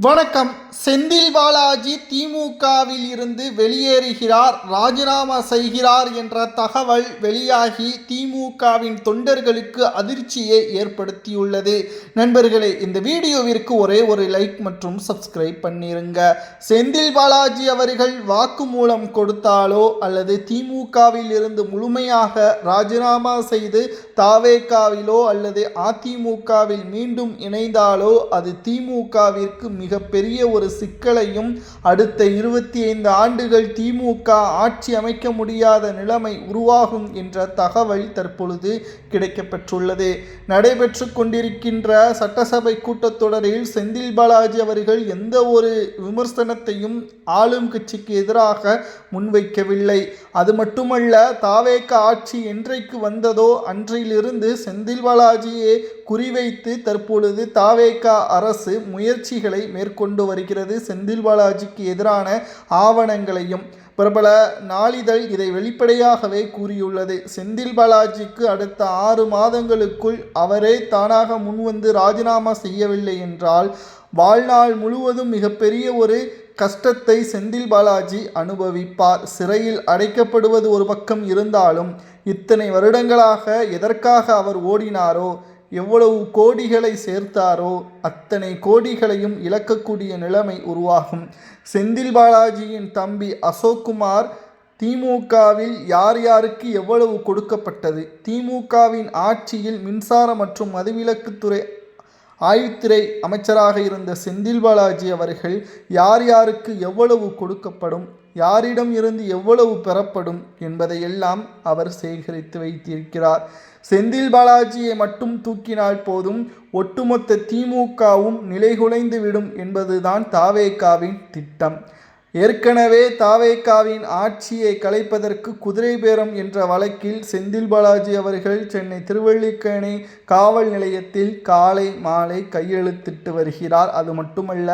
வணக்கம். செந்தில் பாலாஜி திமுகவில் இருந்து வெளியேறுகிறார், ராஜினாமா செய்கிறார் என்ற தகவல் வெளியாகி திமுகவின் தொண்டர்களுக்கு அதிர்ச்சியை ஏற்படுத்தியுள்ளது. நண்பர்களே, இந்த வீடியோவிற்கு ஒரே ஒரு லைக் மற்றும் சப்ஸ்கிரைப் பண்ணிருங்க. செந்தில் பாலாஜி அவர்கள் வாக்குமூலம் கொடுத்தாலோ அல்லது திமுகவில் இருந்து முழுமையாக ராஜினாமா செய்து தாவேகாவிலோ அல்லது அதிமுகவில் மீண்டும் இணைந்தாலோ அது திமுகவிற்கு மிகப்பெரிய ஒரு சிக்கலையும் அடுத்த 25 ஆண்டுகள் திமுக ஆட்சி அமைக்க முடியாத நிலைமை உருவாகும் என்ற தகவல் தற்பொழுது கிடைக்கப்பெற்றுள்ளது. நடைபெற்று கொண்டிருக்கின்ற சட்டசபை கூட்டத்தொடரில் செந்தில் பாலாஜி அவர்கள் எந்த ஒரு விமர்சனத்தையும் ஆளும் கட்சிக்கு எதிராக முன்வைக்கவில்லை. அது மட்டுமல்ல, தாவேக ஆட்சி என்றைக்கு வந்ததோ அன்றிலிருந்து செந்தில் பாலாஜியை குறிவைத்து தற்பொழுது தாவேக அரசு முயற்சிகளை மேற்கொண்டு வருகிறது. செந்தில் பாலாஜிக்கு எதிரான ஆவணங்களையும் பிரபல நாளிதழ் இதை வெளிப்படையாகவே கூறியுள்ளது. செந்தில் பாலாஜிக்கு அடுத்த 6 மாதங்களுக்குள் அவரே தானாக முன்வந்து ராஜினாமா செய்யவில்லை என்றால் வாழ்நாள் முழுவதும் மிகப்பெரிய ஒரு கஷ்டத்தை செந்தில் பாலாஜி அனுபவிப்பார். சிறையில் அடைக்கப்படுவது ஒரு பக்கம் இருந்தாலும் இத்தனை வருடங்களாக எதற்காக அவர் ஓடினாரோ, எவ்வளவு கோடிகளை சேர்த்தாரோ அத்தனை கோடிகளையும் இழக்கக்கூடிய நிலைமை உருவாகும். செந்தில் பாலாஜியின் தம்பி அசோக்குமார் திமுகவில் யார் யாருக்கு எவ்வளவு கொடுக்கப்பட்டது, திமுகவின் ஆட்சியில் மின்சார மற்றும் மதுவிலக்குத்துறை ஆய்வுத்துறை அமைச்சராக இருந்த செந்தில் பாலாஜி அவர்கள் யார் யாருக்கு எவ்வளவு கொடுக்கப்படும், யாரிடம் இருந்து எவ்வளவு பெறப்படும் என்பதையெல்லாம் அவர் சேகரித்து வைத்திருக்கிறார். செந்தில் பாலாஜியை மட்டும் தூக்கினால் போதும், ஒட்டுமொத்த திமுகவும் நிலைகுலைந்து விடும் என்பதுதான் தாவேகாவின் திட்டம். ஏற்கனவே தாவேகாவின் ஆட்சியை கலைப்பதற்கு குதிரை பேரம் என்ற வழக்கில் செந்தில் பாலாஜி அவர்கள் சென்னை திருவல்லிக்கேணி காவல் நிலையத்தில் காலை மாலை கையெழுத்திட்டு வருகிறார். அது மட்டுமல்ல,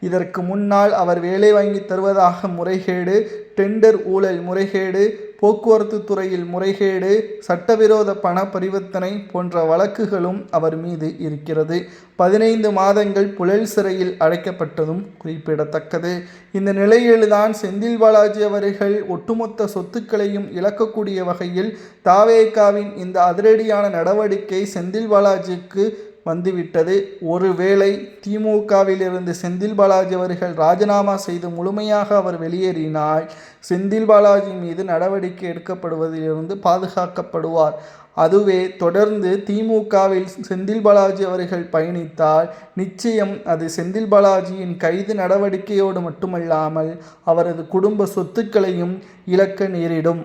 இதற்கு முன்னால் அவர் வேலை வாங்கி தருவதாக முறைகேடு, டெண்டர் ஊழல் முறைகேடு, போக்குவரத்து துறையில் முறைகேடு, சட்டவிரோத பண பரிவர்த்தனை போன்ற வழக்குகளும் அவர் மீது இருக்கிறது. 15 மாதங்கள் புழல் சிறையில் அடைக்கப்பட்டதும் குறிப்பிடத்தக்கது. இந்த நிலையில்தான் செந்தில் பாலாஜி அவர்கள் ஒட்டுமொத்த சொத்துக்களையும் இழக்கக்கூடிய வகையில் தாவேகாவின் இந்த அதிரடியான நடவடிக்கை செந்தில் பாலாஜிக்கு வந்துவிட்டது. ஒருவேளை திமுகவிலிருந்து செந்தில் பாலாஜி அவர்கள் ராஜினாமா செய்து முழுமையாக அவர் வெளியேறினால் செந்தில் பாலாஜி மீது நடவடிக்கை எடுக்கப்படுவதிலிருந்து பாதுகாக்கப்படுவார். அதுவே தொடர்ந்து திமுகவில் செந்தில் பாலாஜி அவர்கள் பயணித்தால் நிச்சயம் அது செந்தில் பாலாஜியின் கைது நடவடிக்கையோடு மட்டுமல்லாமல் அவரது குடும்ப சொத்துக்களையும் இழக்க நேரிடும்.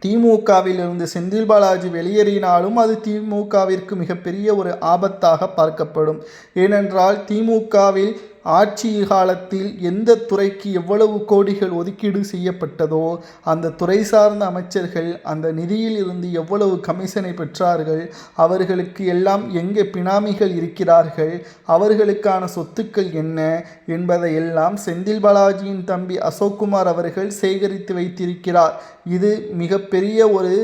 திமுகவில் இருந்து செந்தில் பாலாஜி வெளியேறினாலும் அது திமுகவிற்கு மிகப்பெரிய ஒரு ஆபத்தாக பார்க்கப்படும். ஏனென்றால் திமுகவில் ஆட்சி காலத்தில் எந்த துறைக்கு எவ்வளவு கோடிகள் ஒதுக்கீடு செய்யப்பட்டதோ அந்த துறை சார்ந்த அமைச்சர்கள் அந்த நிதியில் இருந்து எவ்வளவு கமிஷனை பெற்றார்கள், அவர்களுக்கு எல்லாம் எங்கே பினாமிகள் இருக்கிறார்கள், அவர்களுக்கான சொத்துக்கள் என்ன என்பதையெல்லாம் செந்தில் பாலாஜியின் தம்பி அசோக்குமார் அவர்கள் சேகரித்து வைத்திருக்கிறார். இது மிகப்பெரிய ஒரு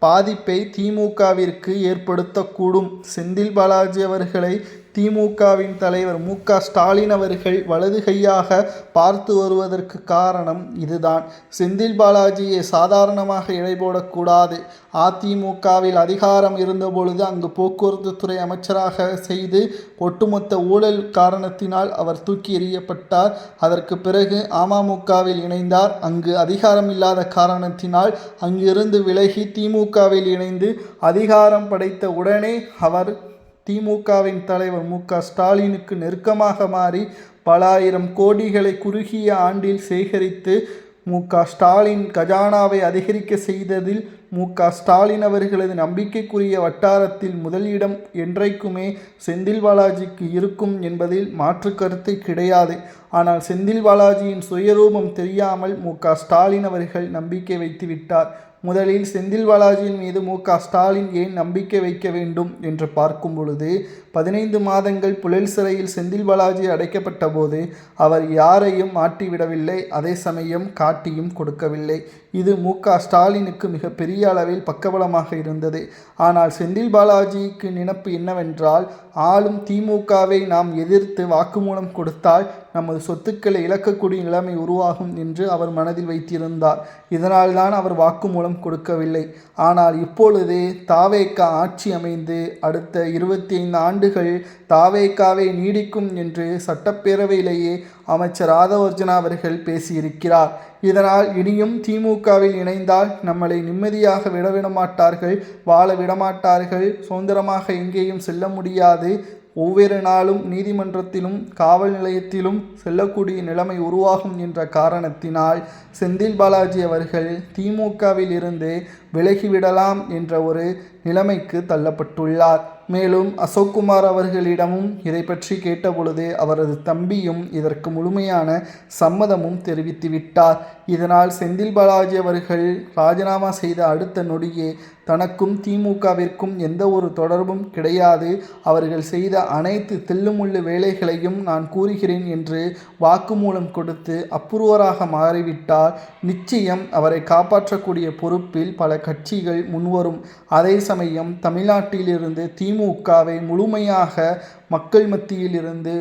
பாதிப்பை திமுகவிற்கு ஏற்படுத்தக்கூடும். செந்தில் பாலாஜி அவர்களை திமுகவின் தலைவர் மு.க.ஸ்டாலின் அவர்கள் வலது கையாக பார்த்து வருவதற்கு காரணம் இதுதான். செந்தில் பாலாஜியை சாதாரணமாக எடை போடக்கூடாது. அதிமுகவில் அதிகாரம் இருந்தபொழுது அங்கு போக்குவரத்து துறை அமைச்சராக செய்து ஒட்டுமொத்த ஊழல் காரணத்தினால் அவர் தூக்கி எறியப்பட்டார். அதற்கு பிறகு அமமுகவில் இணைந்தார். அங்கு அதிகாரம் இல்லாத காரணத்தினால் அங்கிருந்து விலகி திமுகவில் இணைந்து அதிகாரம் படைத்த உடனே அவர் திமுகவின் தலைவர் மு.க.ஸ்டாலினுக்கு நெருக்கமாக மாறி பல ஆயிரம் கோடிகளை குறுகிய ஆண்டில் சேகரித்து மு.க.ஸ்டாலின் கஜானாவை அதிகரிக்க செய்ததில் மு.க.ஸ்டாலின் அவர்களது நம்பிக்கைக்குரிய வட்டாரத்தில் முதலிடம் என்றைக்குமே செந்தில் பாலாஜிக்கு இருக்கும் என்பதில் மாற்று கருத்து கிடையாது. ஆனால் செந்தில் பாலாஜியின் சுயரூபம் தெரியாமல் மு.க.ஸ்டாலின் அவர்கள் நம்பிக்கை வைத்துவிட்டார். முதலில் செந்தில் பாலாஜியின் மீது மு.க.ஸ்டாலின் ஏன் நம்பிக்கை வைக்க வேண்டும் என்று பார்க்கும் பொழுது 15 மாதங்கள் புழல் சிறையில் செந்தில் பாலாஜி அடைக்கப்பட்ட போது அவர் யாரையும் மாட்டிவிடவில்லை, அதே சமயம் காட்டியும் கொடுக்கவில்லை. இது மு.க.ஸ்டாலினுக்கு மிகப்பெரிய அளவில் பக்கபலமாக இருந்தது. ஆனால் செந்தில் பாலாஜிக்கு நினைப்பு என்னவென்றால், ஆளும் திமுகவை நாம் எதிர்த்து வாக்குமூலம் கொடுத்தால் நமது சொத்துக்களை இழக்கக்கூடிய நிலைமை உருவாகும் என்று அவர் மனதில் வைத்திருந்தார். இதனால்தான் அவர் வாக்குமூலம் கொடுக்கவில்லை. ஆனால் இப்பொழுது தாவேக ஆட்சி அமைந்து அடுத்த 25 ஆண்டுகள் தாவேகாவே நீடிக்கும் என்று சட்டப்பேரவையிலேயே அமைச்சர் ஆதவர்ஜுனா அவர்கள் பேசியிருக்கிறார். இதனால் இனியும் திமுகவில் இணைந்தால் நம்மளை நிம்மதியாக விடமாட்டார்கள், வாழ விடமாட்டார்கள், சுதந்திரமாக எங்கேயும் செல்ல முடியாது, ஒவ்வொரு நாளும் நீதிமன்றத்திலும் காவல் நிலையத்திலும் செல்லக்கூடிய நிலைமை உருவாகும் என்ற காரணத்தினால் செந்தில் பாலாஜி அவர்கள் திமுகவில் இருந்து விலகிவிடலாம் என்ற ஒரு நிலைமைக்கு தள்ளப்பட்டுள்ளார். மேலும் அசோக்குமார் அவர்களிடமும் இதை பற்றி கேட்டபொழுது அவரது தம்பியும் இதற்கு முழுமையான சம்மதமும் தெரிவித்துவிட்டார். இதனால் செந்தில் பாலாஜி அவர்கள் ராஜினாமா செய்த அடுத்த நொடியே தனக்கும் திமுகவிற்கும் எந்த ஒரு தொடர்பும் கிடையாது, அவர்கள் செய்த அனைத்து தில்லுமுள்ளு வேலைகளையும் நான் கூறுகிறேன் என்று வாக்குமூலம் கொடுத்து அப்ரூவராக மாறிவிட்டால் நிச்சயம் அவரை காப்பாற்றக்கூடிய பொறுப்பில் பல கட்சிகள் முன்வரும். அதே சமயம் தமிழ்நாட்டிலிருந்து திமுகவை முழுமையாக மக்கள் மத்தியில் இருந்து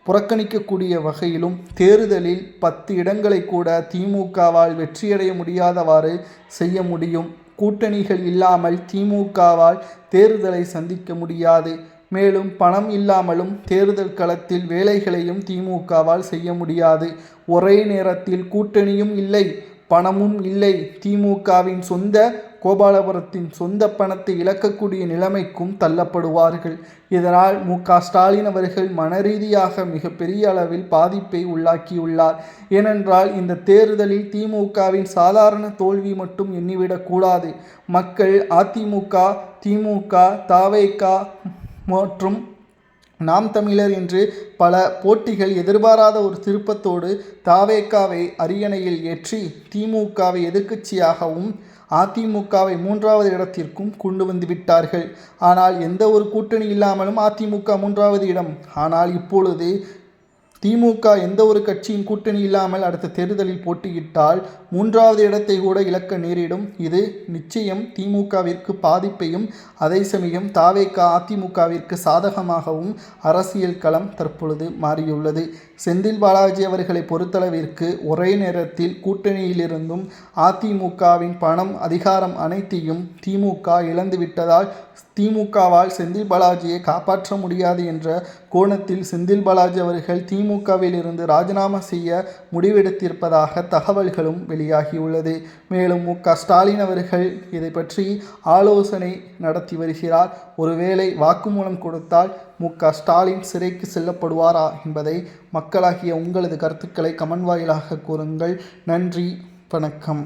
புறக்கணிக்கக்கூடிய வகையிலும் தேர்தலில் 10 இடங்களை கூட திமுகவால் வெற்றியடைய முடியாதவாறு செய்ய முடியும். கூட்டணிகள் இல்லாமல் திமுகவால் தேர்தலை சந்திக்க முடியாது. மேலும் பணம் இல்லாமலும் தேர்தல் களத்தில் வேலைகளையும் திமுகவால் செய்ய முடியாது. ஒரே நேரத்தில் கூட்டணியும் இல்லை, பணமும் இல்லை, திமுகவின் சொந்த கோபாலபுரத்தின் சொந்த பணத்தை இழக்கக்கூடிய நிலைமைக்கும் தள்ளப்படுவார்கள். இதனால் மு.க.ஸ்டாலின் அவர்கள் மனரீதியாக மிகப்பெரிய அளவில் பாதிப்பை உள்ளாக்கியுள்ளார். ஏனென்றால் இந்த தேர்தலில் திமுகவின் சாதாரண தோல்வி மட்டும் எண்ணிவிடக்கூடாது. மக்கள் அதிமுக, திமுக, தாவேக மற்றும் நாம் தமிழர் என்று பல போட்டிகள் எதிர்பாராத ஒரு திருப்பத்தோடு தாவேகாவை அரியணையில் ஏற்றி திமுகவை எதிர்க்கட்சியாகவும் அதிமுகவை 3வது இடத்திற்கும் கொண்டு வந்து விட்டார்கள். ஆனால் எந்த ஒரு கூட்டணி இல்லாமலும் அதிமுக 3வது இடம். ஆனால் இப்பொழுது திமுக எந்த ஒரு கட்சியின் கூட்டணி இல்லாமல் அடுத்த தேர்தலில் போட்டியிட்டால் 3வது இடத்தை கூட இழக்க நேரிடும். இது நிச்சயம் திமுகவிற்கு பாதிப்பையும் அதே சமயம் தாவேக அதிமுகவிற்கு சாதகமாகவும் அரசியல் களம் தற்பொழுது மாறியுள்ளது. செந்தில் பாலாஜி அவர்களை பொறுத்தளவிற்கு ஒரே நேரத்தில் கூட்டணியிலிருந்தும் அதிமுகவின் பணம், அதிகாரம் அனைத்தையும் திமுக இழந்துவிட்டதால் திமுகவால் செந்தில் பாலாஜியை காப்பாற்ற முடியாது என்ற கோணத்தில் செந்தில் பாலாஜி அவர்கள் திமுகவில் இருந்து ராஜினாமா செய்ய முடிவெடுத்திருப்பதாக தகவல்களும் வெளியாகியுள்ளது. மேலும் மு.க.ஸ்டாலின் அவர்கள் இதை பற்றி ஆலோசனை நடத்தி வருகிறார். ஒருவேளை வாக்குமூலம் கொடுத்தால் மு.க.ஸ்டாலின் சிறைக்கு செல்லப்படுவாரா என்பதை மக்களாகிய உங்களது கருத்துக்களை கமெண்ட் வாயிலாக கூறுங்கள். நன்றி, வணக்கம்.